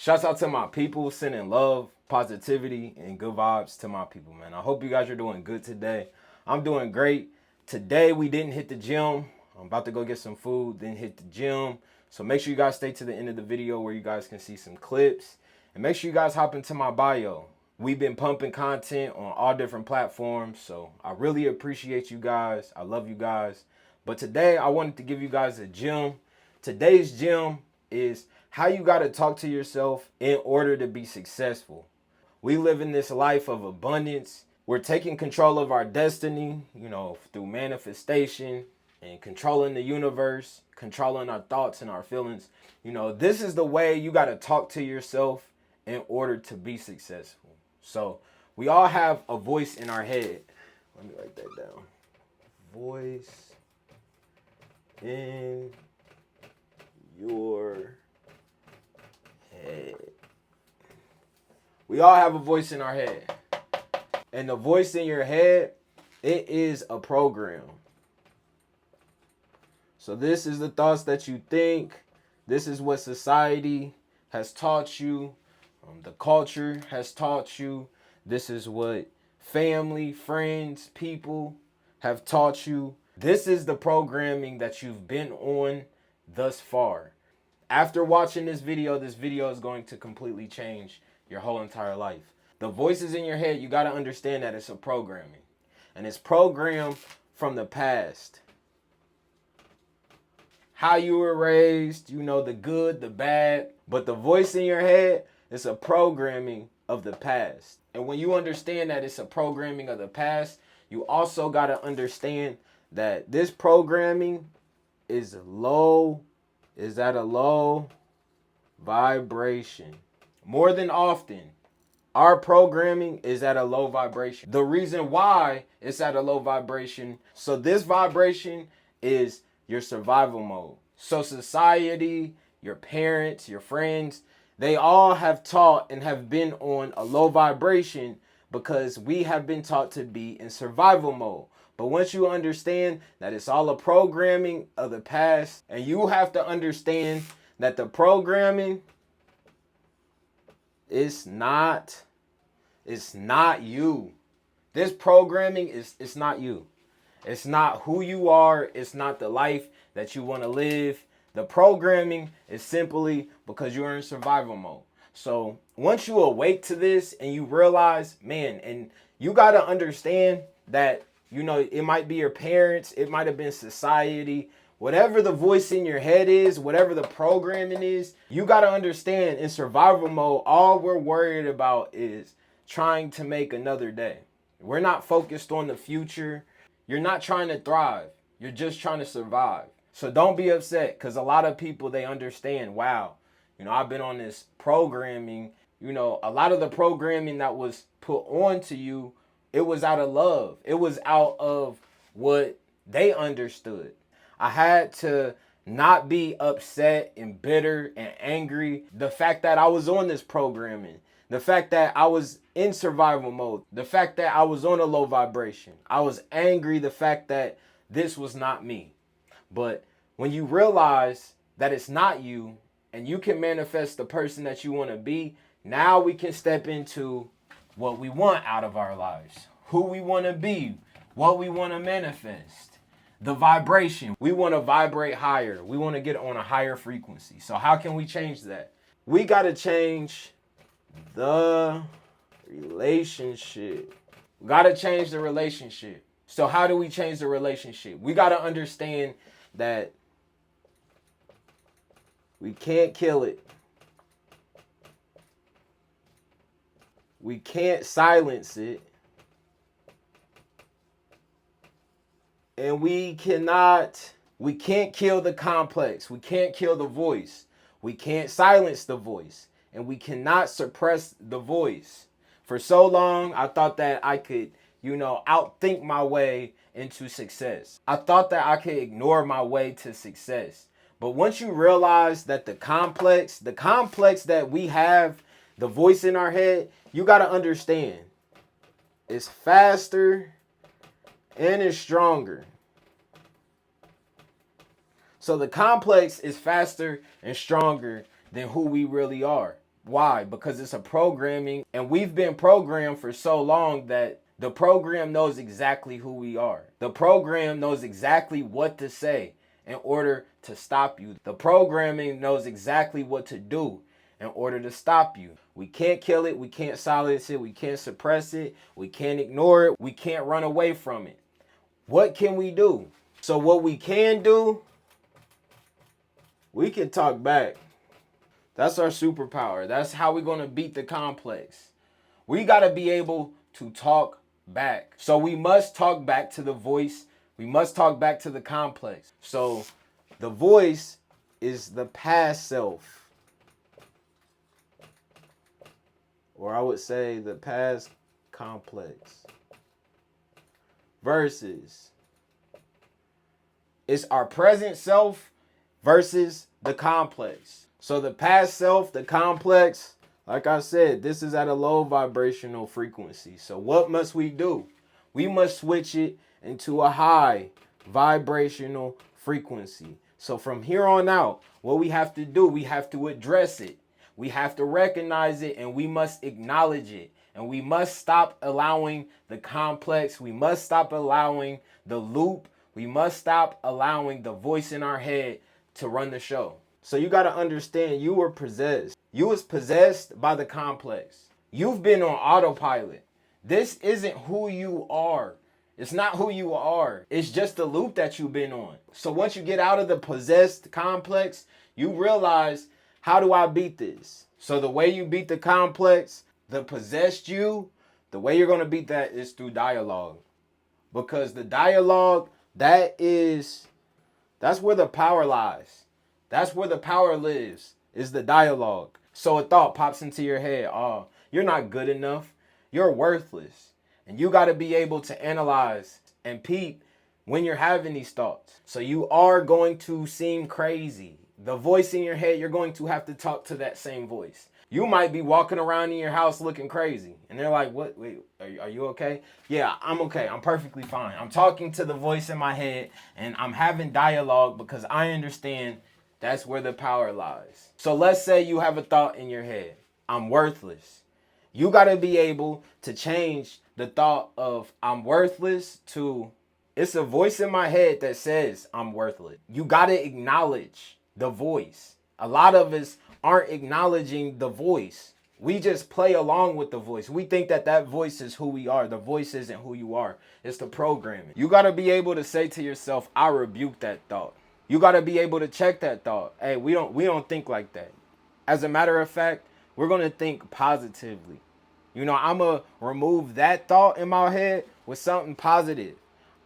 Shouts out to my people, sending love, positivity, and good vibes to my people, man. I hope you guys are doing good today. I'm doing great. Today we didn't hit the gym. I'm about to go get some food, then hit the gym. So make sure you guys stay to the end of the video where you guys can see some clips. And make sure you guys hop into my bio. We've been pumping content on all different platforms. So I really appreciate you guys. I love you guys. But today I wanted to give you guys a gem. Today's gem is how you got to talk to yourself in order to be successful. We live in this life of abundance. We're taking control of our destiny, through manifestation and controlling the universe, controlling our thoughts and our feelings. This is the way you got to talk to yourself in order to be successful. So we all have a voice in our head. Let me write that down. Voice in your head. We all have a voice in our head. And the voice in your head, it is a program. So this is the thoughts that you think. This is what society has taught you. The culture has taught you. This is what family, friends, people have taught you. This is the programming that you've been on thus far. After watching this video is going to completely change your whole entire life. The voices in your head, you got to understand that it's a programming. And it's programmed from the past. How you were raised, the good, the bad. But the voice in your head, it's a programming of the past. And when you understand that it's a programming of the past, you also got to understand that this programming is at a low vibration. More than often, our programming is at a low vibration. The reason why it's at a low vibration, so this vibration is your survival mode. So society, your parents, your friends, they all have taught and have been on a low vibration because we have been taught to be in survival mode. But once you understand that it's all a programming of the past, and you have to understand that the programming is not you. This programming it's not you. It's not who you are. It's not the life that you want to live. The programming is simply because you're in survival mode. So once you awake to this and you realize, man, and you got to understand that, it might be your parents, it might have been society, whatever the voice in your head is, whatever the programming is, you got to understand in survival mode, all we're worried about is trying to make another day. We're not focused on the future. You're not trying to thrive. You're just trying to survive. So don't be upset, because a lot of people, they understand, wow, I've been on this programming. A lot of the programming that was put onto you, it was out of love. It was out of what they understood. I had to not be upset and bitter and angry. The fact that I was on this programming, the fact that I was in survival mode, the fact that I was on a low vibration. I was angry the fact that this was not me. But when you realize that it's not you and you can manifest the person that you want to be, now we can step into what we want out of our lives, who we want to be, what we want to manifest, the vibration. We want to vibrate higher. We want to get on a higher frequency. So how can we change that? We got to change the relationship. We got to change the relationship. So how do we change the relationship? We got to understand that we can't kill it. We can't silence it. And we can't kill the complex. We can't kill the voice. We can't silence the voice. And we cannot suppress the voice. For so long, I thought that I could, outthink my way into success. I thought that I could ignore my way to success. But once you realize that the complex that we have, the voice in our head, you got to understand, it's faster and it's stronger. So the complex is faster and stronger than who we really are. Why? Because it's a programming, and we've been programmed for so long that the program knows exactly who we are. The program knows exactly what to say in order to stop you. The programming knows exactly what to do in order to stop you. We can't kill it, we can't silence it, we can't suppress it, we can't ignore it, we can't run away from it. What can we do? So what we can do, we can talk back. That's our superpower. That's how we're going to beat the complex. We got to be able to talk back. So we must talk back to the voice. We must talk back to the complex. So the voice is the past self. Or I would say the past complex. Versus it's our present self versus the complex. So the past self, the complex, like I said, this is at a low vibrational frequency. So what must we do? We must switch it into a high vibrational frequency. So from here on out, what we have to do, we have to address it. We have to recognize it, and we must acknowledge it. And we must stop allowing the complex. We must stop allowing the loop. We must stop allowing the voice in our head to run the show. So you got to understand, you were possessed. You was possessed by the complex. You've been on autopilot. This isn't who you are. It's not who you are. It's just the loop that you've been on. So once you get out of the possessed complex, you realize, how do I beat this? So the way you beat the complex, the possessed you, the way you're going to beat that is through dialogue. Because the dialogue, that's where the power lies. That's where the power lives, is the dialogue. So a thought pops into your head. Oh, you're not good enough. You're worthless. And you got to be able to analyze and peep when you're having these thoughts. So you are going to seem crazy. The voice in your head, you're going to have to talk to that same voice. You might be walking around in your house looking crazy. And they're like, what? Wait, are you okay? Yeah, I'm okay. I'm perfectly fine. I'm talking to the voice in my head, and I'm having dialogue because I understand that's where the power lies. So let's say you have a thought in your head. I'm worthless. You got to be able to change the thought of I'm worthless to it's a voice in my head that says I'm worthless. You got to acknowledge the voice. A lot of us aren't acknowledging the voice. We just play along with the voice. We think that that voice is who we are. The voice isn't who you are. It's the programming. You got to be able to say to yourself, I rebuke that thought. You got to be able to check that thought. Hey, we don't think like that. As a matter of fact, we're going to think positively. You know, I'm going to remove that thought in my head with something positive.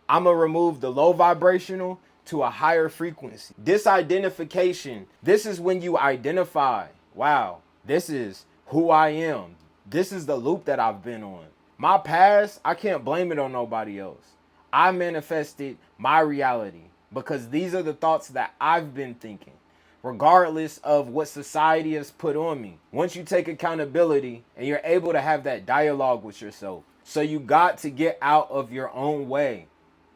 I'm going to remove the low vibrational to a higher frequency. This identification, this is when you identify, wow, this is who I am. This is the loop that I've been on. My past, I can't blame it on nobody else. I manifested my reality because these are the thoughts that I've been thinking, regardless of what society has put on me. Once you take accountability and you're able to have that dialogue with yourself, so you got to get out of your own way.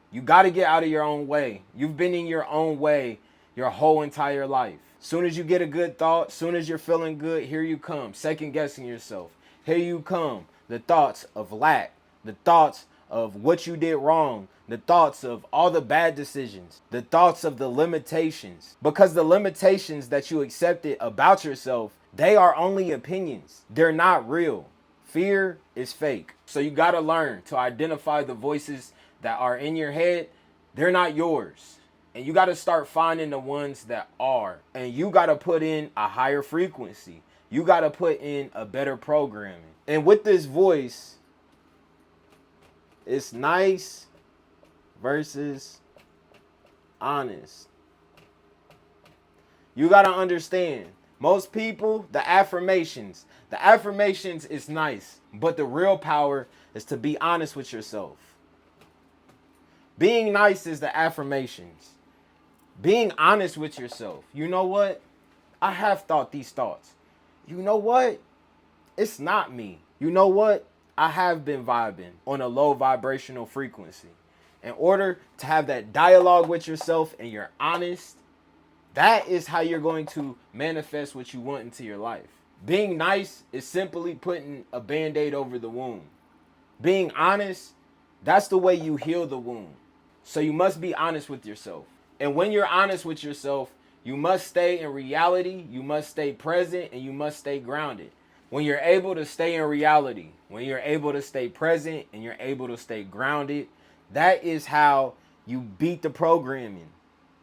You got to get out of your own way. You've been in your own way your whole entire life. Soon as you get a good thought, soon as you're feeling good, here you come, second guessing yourself. Here you come, the thoughts of lack, the thoughts of what you did wrong, the thoughts of all the bad decisions, the thoughts of the limitations. Because the limitations that you accepted about yourself, they are only opinions. They're not real. Fear is fake. So you got to learn to identify the voices that are in your head. They're not yours. And you got to start finding the ones that are. And you got to put in a higher frequency. You got to put in a better programming. And with this voice, it's nice versus honest. You got to understand, most people, the affirmations is nice. But the real power is to be honest with yourself. Being nice is the affirmations. Being honest with yourself. You know what? I have thought these thoughts. You know what? It's not me. You know what? I have been vibing on a low vibrational frequency. In order to have that dialogue with yourself and you're honest, that is how you're going to manifest what you want into your life. Being nice is simply putting a band-aid over the wound. Being honest, that's the way you heal the wound. So you must be honest with yourself. And when you're honest with yourself, you must stay in reality, you must stay present, and you must stay grounded. When you're able to stay in reality, when you're able to stay present and you're able to stay grounded, that is how you beat the programming,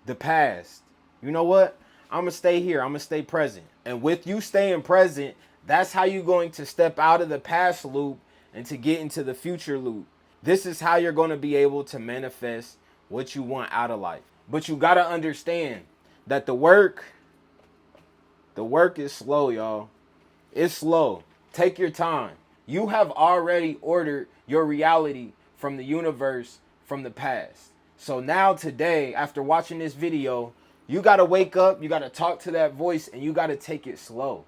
the past. You know what? I'm going to stay here. I'm going to stay present. And with you staying present, that's how you're going to step out of the past loop and to get into the future loop. This is how you're going to be able to manifest what you want out of life. But you got to understand that the work is slow, y'all. It's slow. Take your time. You have already ordered your reality from the universe from the past. So now today, after watching this video, you got to wake up, you got to talk to that voice, and you got to take it slow.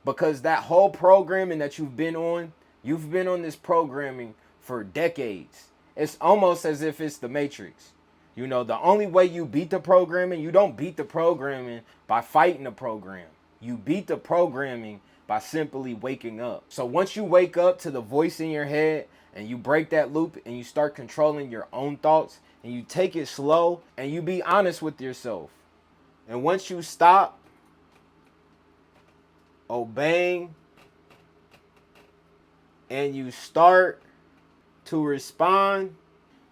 Because that whole programming that you've been on this programming for decades. It's almost as if it's the Matrix. You know, the only way you beat the programming, you don't beat the programming by fighting the program. You beat the programming by simply waking up. So once you wake up to the voice in your head and you break that loop and you start controlling your own thoughts and you take it slow and you be honest with yourself. And once you stop obeying and you start to respond.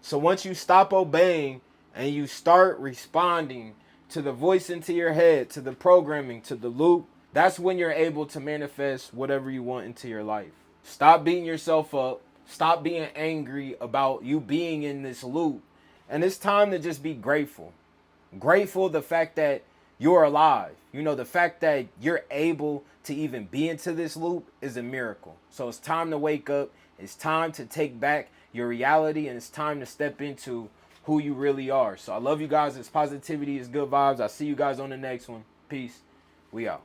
So once you stop obeying and you start responding to the voice into your head, to the programming, to the loop, that's when you're able to manifest whatever you want into your life. Stop beating yourself up. Stop being angry about you being in this loop. And it's time to just be grateful. Grateful the fact that you're alive. You know, the fact that you're able to even be into this loop is a miracle. So it's time to wake up. It's time to take back your reality, and it's time to step into who you really are. So I love you guys. It's positivity, it's good vibes. I'll see you guys on the next one. Peace. We out.